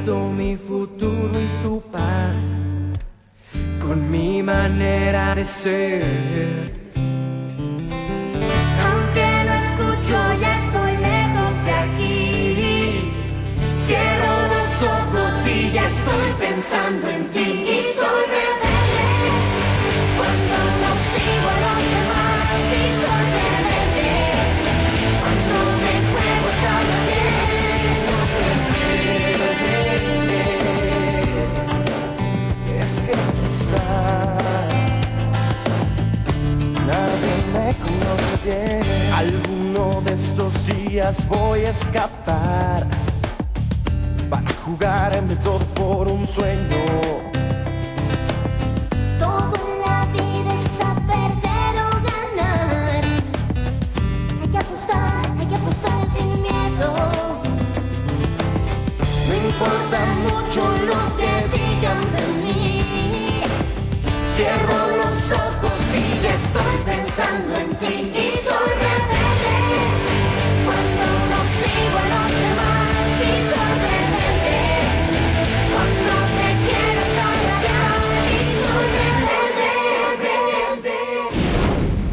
puesto mi futuro y su paz con mi manera de ser. Aunque no escucho, ya estoy lejos de aquí. Cierro los ojos y ya estoy pensando en ti. Y soy rebelde cuando no sigo a los demás. Y soy rebelde cuando me juego está bien. Es que quizás nadie me conoce bien. Alguno de estos días voy a escapar para jugarme todo por un sueño. Todo en la vida es saber perder o ganar. Hay que apostar sin miedo. Me importa mucho lo que digan de mí. Cierro los ojos y ya estoy pensando en ti.